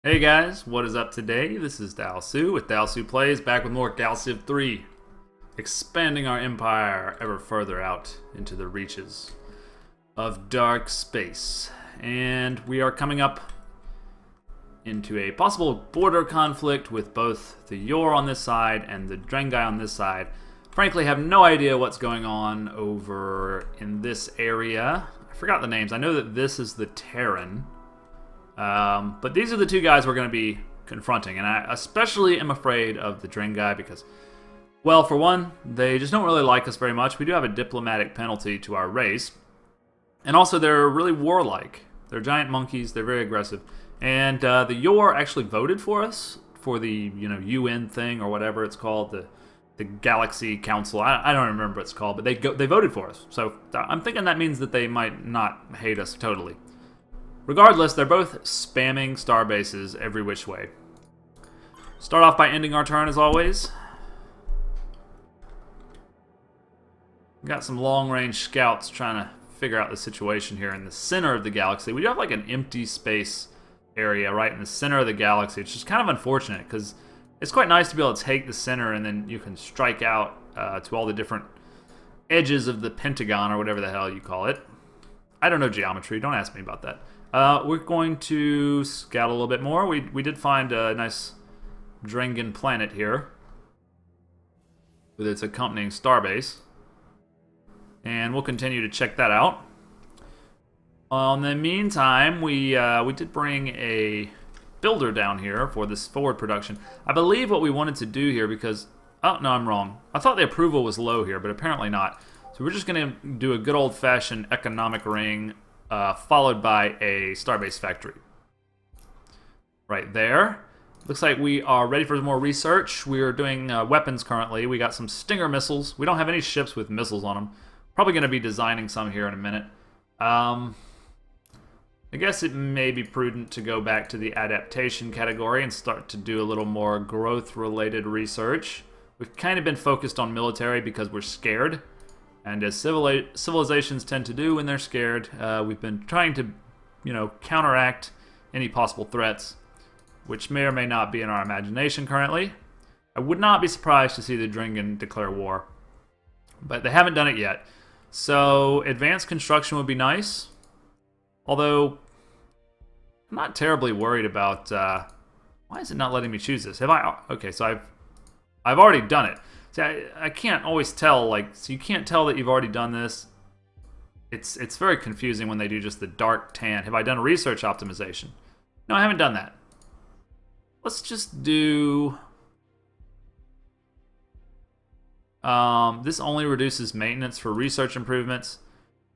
Hey guys, what is up today? This is Dalsu with Dalsu Plays, back with more Civ III, expanding our empire ever further out into the reaches of dark space. And we are coming up into a possible border conflict with both the Yor on this side and the Drengai on this side. Frankly, have no idea what's going on over in this area. I forgot the names. I know that this is the Terran. But these are the two guys we're going to be confronting, and I especially am afraid of the Drengai because, well, for one, they just don't really like us very much. We do have a diplomatic penalty to our race, and also they're really warlike. They're giant monkeys, they're very aggressive, and the Yor actually voted for us for the UN thing or whatever it's called, the Galaxy Council. I don't remember what it's called, but they voted for us. So I'm thinking that means that they might not hate us totally. Regardless, they're both spamming star bases every which way. Start off by ending our turn as always. Got some long-range scouts trying to figure out the situation here in the center of the galaxy. We do have like an empty space area right in the center of the galaxy, which is kind of unfortunate because it's quite nice to be able to take the center and then you can strike out to all the different edges of the pentagon or whatever the hell you call it. I don't know geometry, don't ask me about that. We're going to scout a little bit more. We did find a nice Drengan planet here with its accompanying starbase, and we'll continue to check that out. In the meantime, we did bring a builder down here for this forward production. I believe what we wanted to do here because... Oh, no, I'm wrong. I thought the approval was low here, but apparently not. So we're just going to do a good old-fashioned economic ring followed by a starbase factory. Right there. Looks like we are ready for more research. We are doing weapons currently. We got some Stinger missiles. We don't have any ships with missiles on them. Probably going to be designing some here in a minute. I guess it may be prudent to go back to the adaptation category and start to do a little more growth-related research. We've kind of been focused on military because we're scared. And as civilizations tend to do when they're scared, we've been trying to, counteract any possible threats, which may or may not be in our imagination currently. I would not be surprised to see the Drengan declare war, but they haven't done it yet. So advanced construction would be nice, although I'm not terribly worried about. Why is it not letting me choose this? Have I? Okay, so I've already done it. See, I can't always tell, so you can't tell that you've already done this. It's very confusing when they do just the dark tan. Have I done research optimization? No, I haven't done that. Let's just do... this only reduces maintenance for research improvements.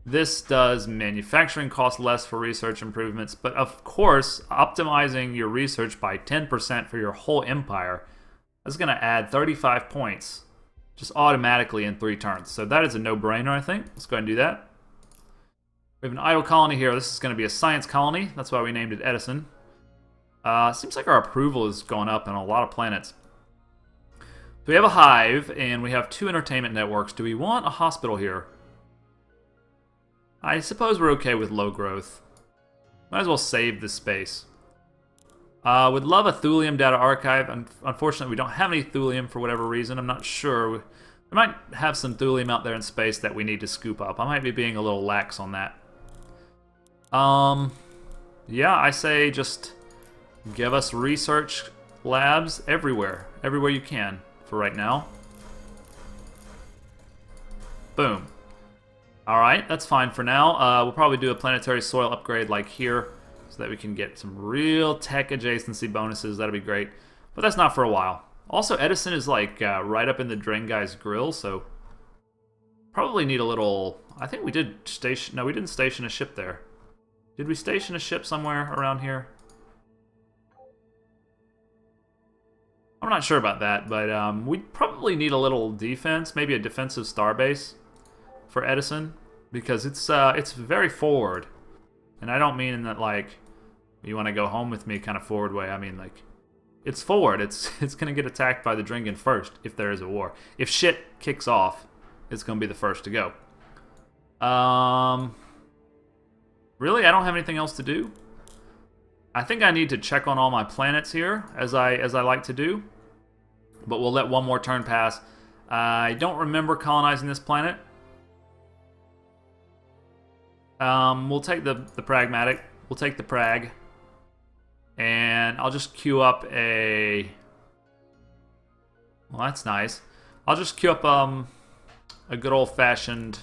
This does manufacturing cost less for research improvements. But of course, optimizing your research by 10% for your whole empire, that's going to add 35 points just automatically in 3 turns. So that is a no-brainer, I think. Let's go ahead and do that. We have an idle colony here. This is going to be a science colony. That's why we named it Edison. Seems like our approval has gone up on a lot of planets. So we have a hive, and we have 2 entertainment networks. Do we want a hospital here? I suppose we're okay with low growth. Might as well save this space. Would love a thulium data archive. Unfortunately, we don't have any thulium for whatever reason. I'm not sure. We might have some thulium out there in space that we need to scoop up. I might be being a little lax on that. Yeah, I say just give us research labs everywhere. Everywhere you can for right now. Boom. Alright, that's fine for now. We'll probably do a planetary soil upgrade like here, so that we can get some real tech adjacency bonuses. That'll be great. But that's not for a while. Also, Edison is like right up in the Drengai's grill, so probably need a little... I think we did station... No, we didn't station a ship there. Did we station a ship somewhere around here? I'm not sure about that, but we probably need a little defense, maybe a defensive starbase for Edison, because it's very forward. And I don't mean in that, like, you want to go home with me kind of forward way. I mean, like, it's forward. It's going to get attacked by the Drengan first if there is a war. If shit kicks off, it's going to be the first to go. Really? I don't have anything else to do? I think I need to check on all my planets here, as I like to do. But we'll let one more turn pass. I don't remember colonizing this planet. We'll take the pragmatic. We'll take the prag. And I'll just queue up a... Well, that's nice. I'll just queue up a good old-fashioned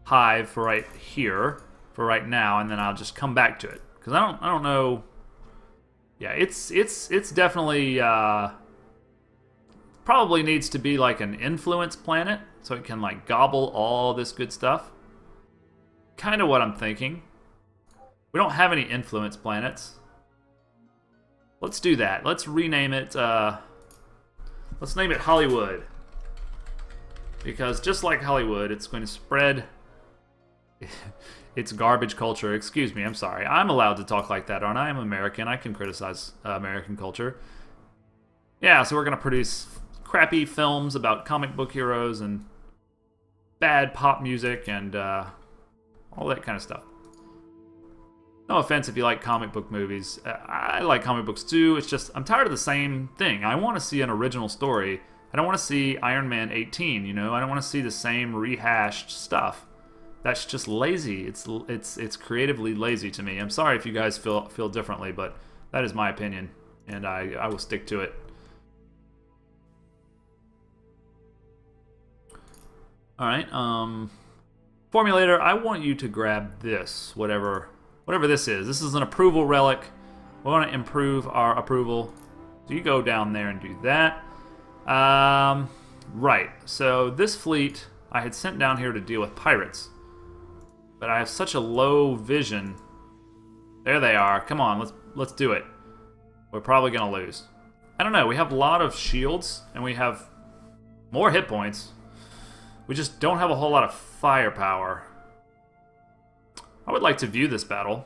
hive for right here, for right now, and then I'll just come back to it. Because I don't know... Yeah, it's definitely... probably needs to be like an influence planet, so it can like gobble all this good stuff. Kind of what I'm thinking. We don't have any influence planets. Let's do that. Let's rename it, let's name it Hollywood. Because just like Hollywood, it's going to spread its garbage culture. Excuse me, I'm sorry. I'm allowed to talk like that, aren't I? I'm American. I can criticize American culture. Yeah, so we're going to produce crappy films about comic book heroes and bad pop music and all that kind of stuff. No offense if you like comic book movies. I like comic books too. It's just I'm tired of the same thing. I want to see an original story. I don't want to see Iron Man 18, you know? I don't want to see the same rehashed stuff. That's just lazy. It's creatively lazy to me. I'm sorry if you guys feel differently, but that is my opinion, and I will stick to it. All right, formulator, I want you to grab this, whatever this is. This is an approval relic. We want to improve our approval. So you go down there and do that. Right, so this fleet I had sent down here to deal with pirates. But I have such a low vision. There they are. Come on, let's do it. We're probably going to lose. I don't know, we have a lot of shields, and we have more hit points. We just don't have a whole lot of firepower. I would like to view this battle,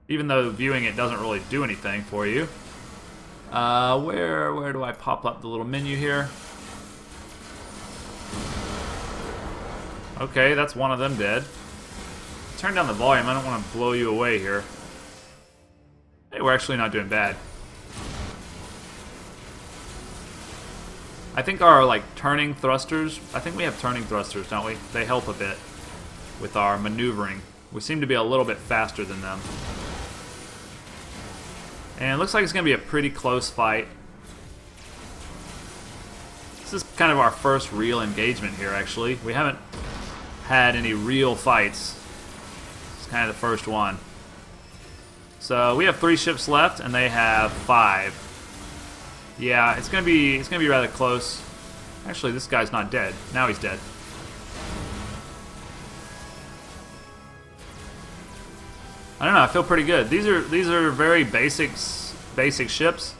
even though viewing it doesn't really do anything for you. Where do I pop up the little menu here? Okay, that's one of them dead. Turn down the volume, I don't want to blow you away here. Hey, we're actually not doing bad. I think our, like, turning thrusters, I think we have turning thrusters, don't we? They help a bit with our maneuvering. We seem to be a little bit faster than them. And it looks like it's going to be a pretty close fight. This is kind of our first real engagement here, actually. We haven't had any real fights. It's kind of the first one. So we have 3 ships left, and they have 5. Yeah, it's gonna be rather close. Actually, this guy's not dead. Now he's dead. I don't know. I feel pretty good. These are very basic ships,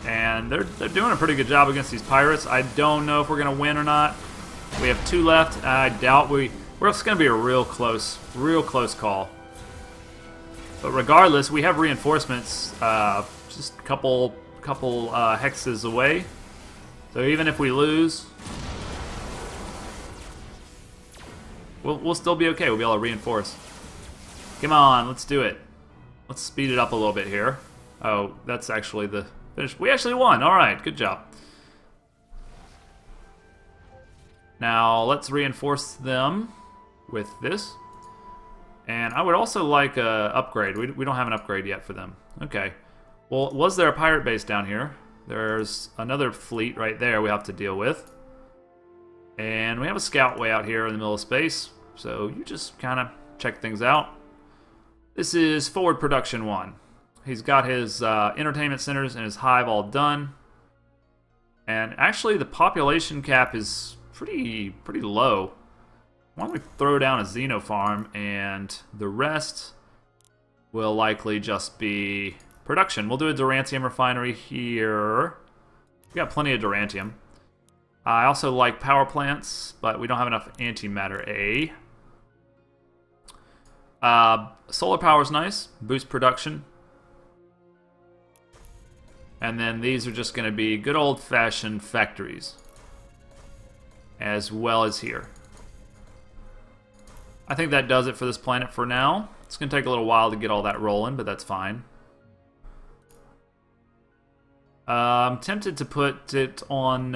and they're doing a pretty good job against these pirates. I don't know if we're gonna win or not. We have 2 left. I doubt we're. It's gonna be a real close call. But regardless, we have reinforcements. Just a couple hexes away. So even if we lose, we'll still be okay. We'll be able to reinforce. Come on, let's do it. Let's speed it up a little bit here. Oh, that's actually the finish. We actually won. All right, good job. Now let's reinforce them with this. And I would also like an upgrade. We don't have an upgrade yet for them. Okay. Well, was there a pirate base down here? There's another fleet right there we have to deal with. And we have a scout way out here in the middle of space. So you just kind of check things out. This is Forward Production 1. He's got his entertainment centers and his hive all done. And actually the population cap is pretty low. Why don't we throw down a Xeno farm, and the rest will likely just be production. We'll do a Durantium refinery here. We got plenty of Durantium. I also like power plants, but we don't have enough antimatter A. Solar power is nice. Boost production. And then these are just going to be good old-fashioned factories, as well as here. I think that does it for this planet for now. It's going to take a little while to get all that rolling, but that's fine. I'm tempted to put it on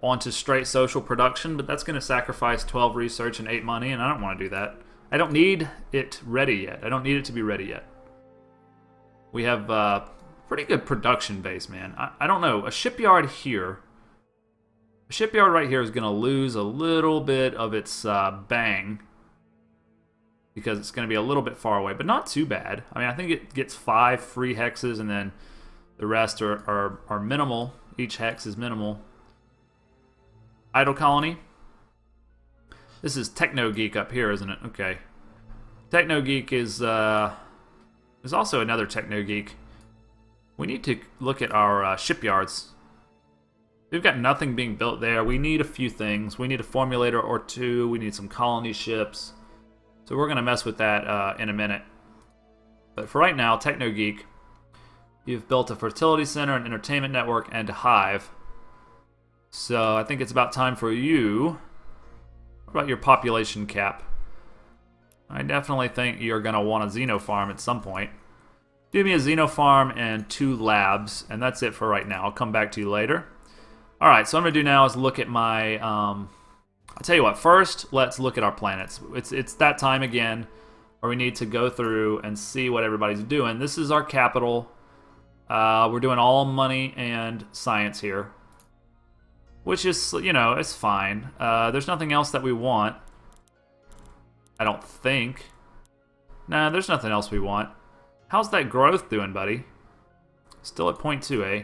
onto straight social production, but that's going to sacrifice 12 research and 8 money, and I don't want to do that. I don't need it ready yet. I don't need it to be ready yet. We have pretty good production base, man. I don't know. A shipyard here. A shipyard right here is going to lose a little bit of its bang because it's going to be a little bit far away, but not too bad. I mean, I think it gets 5 free hexes, and then the rest are minimal. Each hex is minimal. Idle colony. This is Techno Geek up here, isn't it? Okay. Techno Geek is there's also another Techno Geek. We need to look at our shipyards. We've got nothing being built there. We need a few things. We need a formulator or 2. We need some colony ships. So we're going to mess with that in a minute. But for right now, Techno Geek, you've built a fertility center, an entertainment network, and a hive. So I think it's about time for you. What about your population cap? I definitely think you're going to want a xenofarm at some point. Give me a xenofarm and 2 labs, and that's it for right now. I'll come back to you later. Alright, so what I'm going to do now is look at my... I'll tell you what, first, let's look at our planets. It's that time again where we need to go through and see what everybody's doing. This is our capital. We're doing all money and science here, which is, you know, it's fine. There's nothing else that we want. I don't think. Nah, there's nothing else we want. How's that growth doing, buddy? Still at 0.2, eh?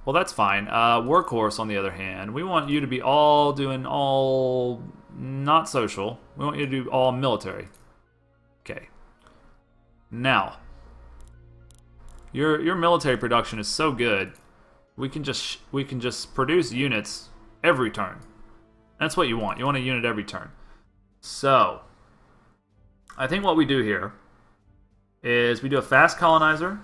Well, that's fine. Workhorse, on the other hand, we want you to be all doing all not social. We want you to do all military. Okay. Now, your military production is so good. We can just produce units every turn. That's what you want. You want a unit every turn. So, I think what we do here is we do a fast colonizer,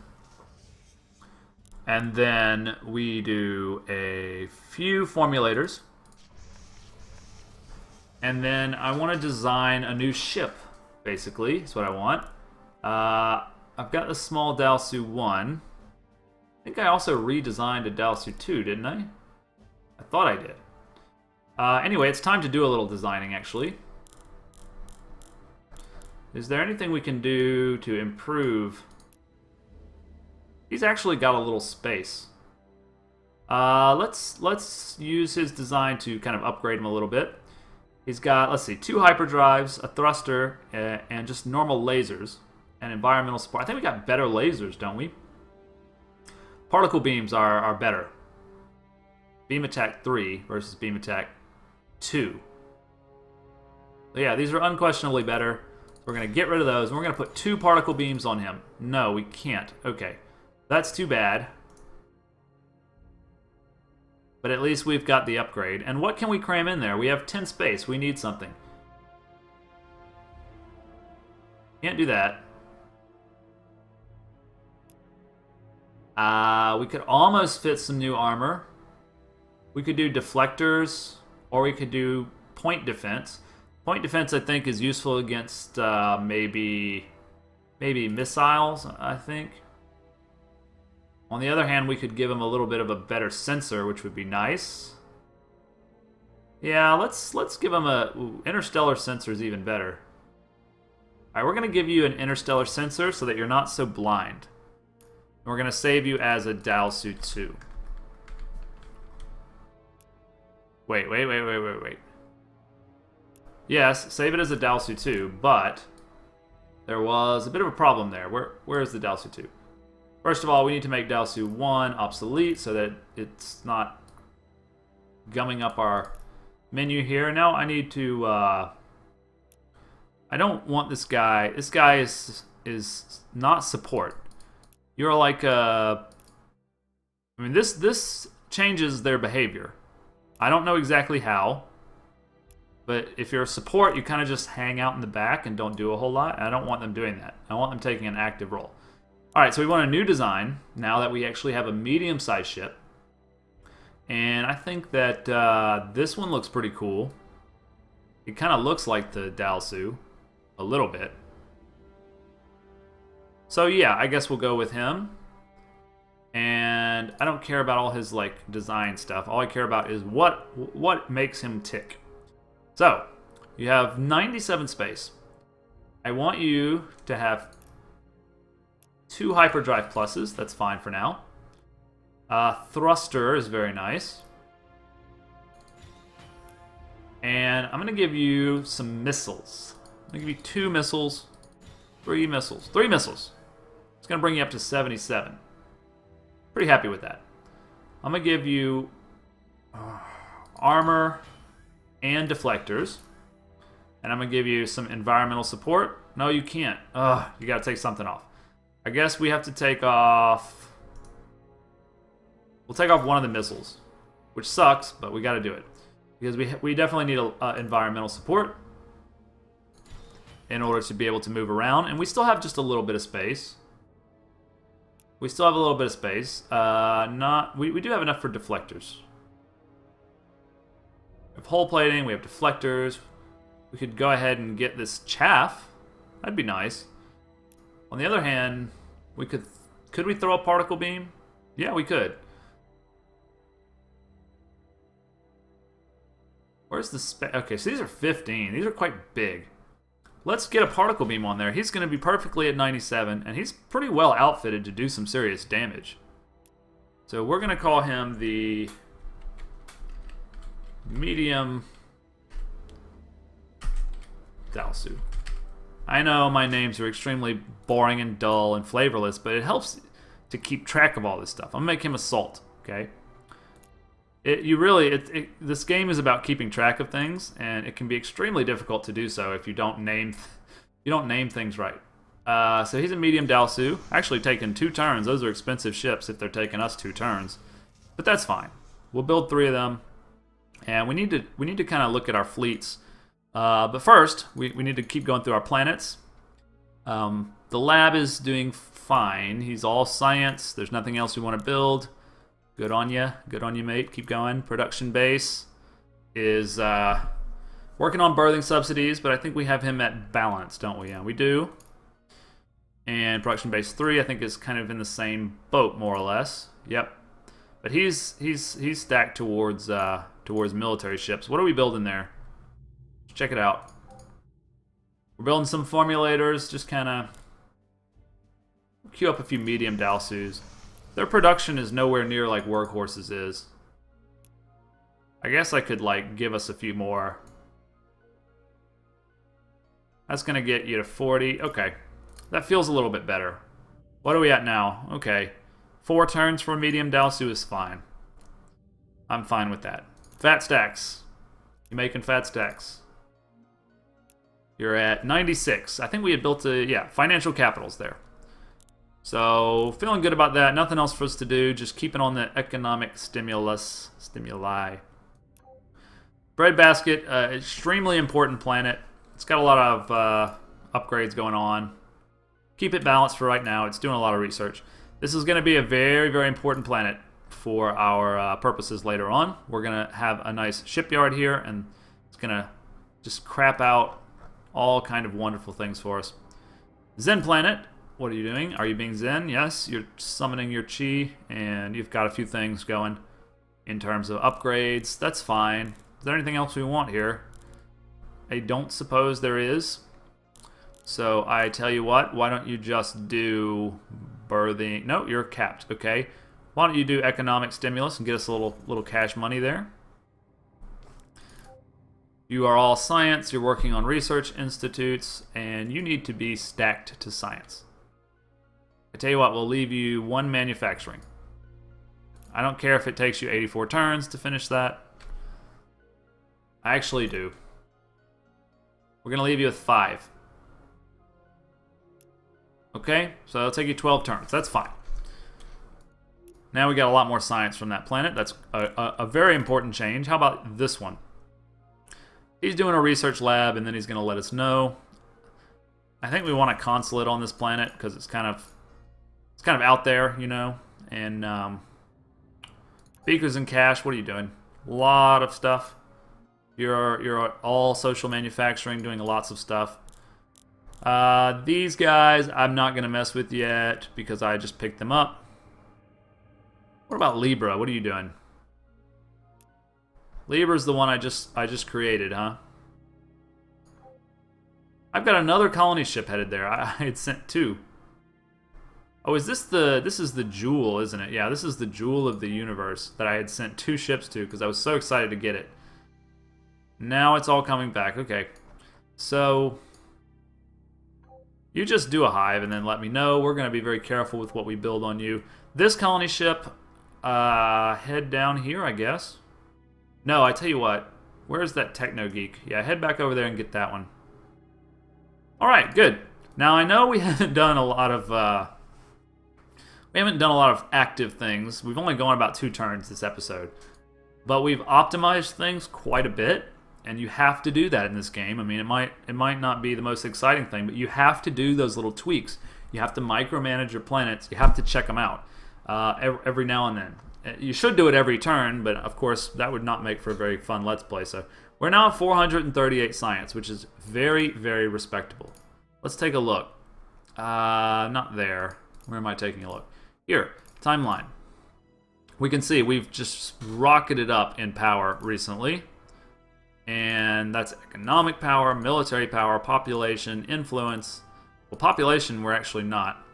and then we do a few formulators, and then I want to design a new ship, basically. That's what I want. I've got the small Dalsu 1. I think I also redesigned a Dalsu 2, didn't I? I thought I did. Anyway, it's time to do a little designing, actually. Is there anything we can do to improve? He's actually got a little space. Let's use his design to kind of upgrade him a little bit. He's got, let's see, 2 hyperdrives, a thruster, and just normal lasers and environmental support. I think we got better lasers, don't we? Particle beams are better. Beam attack 3 versus beam attack 2. So yeah, these are unquestionably better. We're going to get rid of those, and we're going to put 2 particle beams on him. No, we can't. Okay. That's too bad. But at least we've got the upgrade. And what can we cram in there? We have 10 space. We need something. Can't do that. We could almost fit some new armor. We could do deflectors, or we could do point defense. Point defense, I think, is useful against maybe missiles, I think. On the other hand, we could give him a little bit of a better sensor, which would be nice. Yeah, let's give him a... Ooh, interstellar sensor is even better. Alright, we're going to give you an interstellar sensor so that you're not so blind. And we're going to save you as a Dalsu 2. Wait. Yes, save it as a Dalsu 2, but there was a bit of a problem there. Where is the Dalsu 2? First of all, we need to make Dalsu 1 obsolete so that it's not gumming up our menu here. Now I need to... I don't want this guy. This guy is not support. You're like I mean, this changes their behavior. I don't know exactly how. But if you're a support, you kind of just hang out in the back and don't do a whole lot. And I don't want them doing that. I want them taking an active role. Alright, so we want a new design now that we actually have a medium-sized ship. And I think that this one looks pretty cool. It kind of looks like the Dalsu a little bit. So yeah, I guess we'll go with him. And I don't care about all his like design stuff. All I care about is what makes him tick. So, you have 97 space. I want you to have 2 hyperdrive pluses. That's fine for now. Thruster is very nice. And I'm going to give you some missiles. I'm going to give you 2 missiles, 3 missiles. 3 missiles. It's going to bring you up to 77. Pretty happy with that. I'm going to give you armor and deflectors. And I'm going to give you some environmental support. No, you can't. You got to take something off. I guess we have to take off... We'll take off one of the missiles, which sucks, but we got to do it. Because we definitely need environmental support in order to be able to move around. And we still have just a little bit of space. We still have a little bit of space. We do have enough for deflectors. We have hull plating, we have deflectors. We could go ahead and get this chaff. That'd be nice. On the other hand, we could we throw a particle beam? Yeah, we could. Where's the space? Okay, so these are 15. These are quite big. Let's get a particle beam on there. He's going to be perfectly at 97, and he's pretty well outfitted to do some serious damage. So we're going to call him the medium Dalsu. I know my names are extremely boring and dull and flavorless, but it helps to keep track of all this stuff. I'm going to make him Assault, okay? This game is about keeping track of things, and it can be extremely difficult to do so if you don't name things right. So he's a medium Dalsu. Actually taking 2 turns. Those are expensive ships if they're taking us 2 turns, but that's fine. We'll build 3 of them, and we need to kind of look at our fleets. But first, we need to keep going through our planets. The lab is doing fine. He's all science. There's nothing else we want to build. Good on you. Good on you, mate. Keep going. Production base is working on birthing subsidies, but I think we have him at balance, don't we? Yeah, we do. And production base 3, I think, is kind of in the same boat, more or less. Yep. But he's stacked towards military ships. What are we building there? Check it out. We're building some formulators, just kind of queue up a few medium Dalsus. Their production is nowhere near like Workhorse's is. I guess I could like give us a few more. That's gonna get you to 40. Okay, that feels a little bit better. What are we at now? Okay, 4 turns for a medium Dalsu is fine. I'm fine with that. Fat stacks. You making fat stacks? You're at 96. I think we had built financial capitals there. So, feeling good about that. Nothing else for us to do. Just keeping on the economic stimuli. Breadbasket, extremely important planet. It's got a lot of upgrades going on. Keep it balanced for right now. It's doing a lot of research. This is going to be a very, very important planet for our purposes later on. We're going to have a nice shipyard here, and it's going to just crap out all kind of wonderful things for us. Zen planet. What are you doing? Are you being Zen? Yes, you're summoning your chi, and you've got a few things going in terms of upgrades. That's fine. Is there anything else we want here? I don't suppose there is. So I tell you what, why don't you just do birthing? No, you're capped. Okay. Why don't you do economic stimulus and get us a little cash money there? You are all science. You're working on research institutes, and you need to be stacked to science. I tell you what, we'll leave you 1 manufacturing. I don't care if it takes you 84 turns to finish that. I actually do. We're going to leave you with 5. Okay, so it'll take you 12 turns. That's fine. Now we got a lot more science from that planet. That's a very important change. How about this one? He's doing a research lab, and then he's going to let us know. I think we want a consulate on this planet because it's kind of out there, you know. And beakers and cash. What are you doing? A lot of stuff. You're all social manufacturing, doing lots of stuff. These guys, I'm not going to mess with yet because I just picked them up. What about Libra? What are you doing? Libra's the one I just created, huh? I've got another colony ship headed there. I had sent 2. Oh, is this this is the jewel, isn't it? Yeah, this is the jewel of the universe that I had sent 2 ships to because I was so excited to get it. Now it's all coming back. Okay. So you just do a hive and then let me know. We're going to be very careful with what we build on you. This colony ship, head down here, I guess. No, I tell you what. Where's that Techno Geek? Yeah, head back over there and get that one. All right, good. Now I know we haven't done a lot of active things. We've only gone about 2 turns this episode, but we've optimized things quite a bit, and you have to do that in this game. I mean, it might not be the most exciting thing, but you have to do those little tweaks. You have to micromanage your planets. You have to check them out every now and then. You should do it every turn, but of course that would not make for a very fun Let's Play. So we're now at 438 science, which is very, very respectable. Let's take a look. Not there. Where am I taking a look? Here, timeline. We can see we've just rocketed up in power recently. And that's economic power, military power, population, influence. Well, population we're actually not.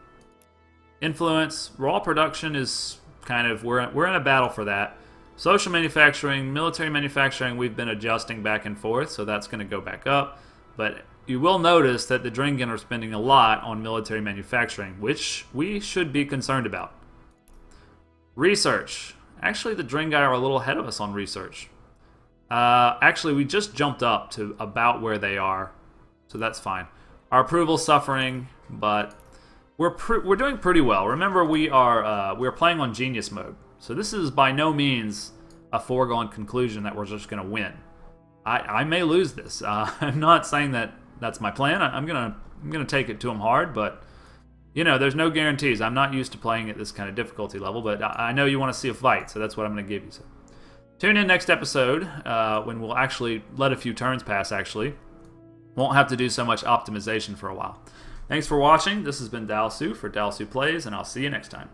Influence, raw production is kind of, we're in a battle for that. Social manufacturing, military manufacturing, we've been adjusting back and forth, so that's going to go back up. But you will notice that the Dringen are spending a lot on military manufacturing, which we should be concerned about. Research. Actually, the Dringen are a little ahead of us on research. Actually, we just jumped up to about where they are, so that's fine. Our approval's suffering, but we're doing pretty well. Remember, we're playing on genius mode, so this is by no means a foregone conclusion that we're just going to win. I may lose this. I'm not saying that that's my plan. I'm gonna take it to them hard, but you know, there's no guarantees. I'm not used to playing at this kind of difficulty level, but I know you want to see a fight, so that's what I'm going to give you. So tune in next episode when we'll actually let a few turns pass. Actually, won't have to do so much optimization for a while. Thanks for watching. This has been Dalsu for Dalsu Plays, and I'll see you next time.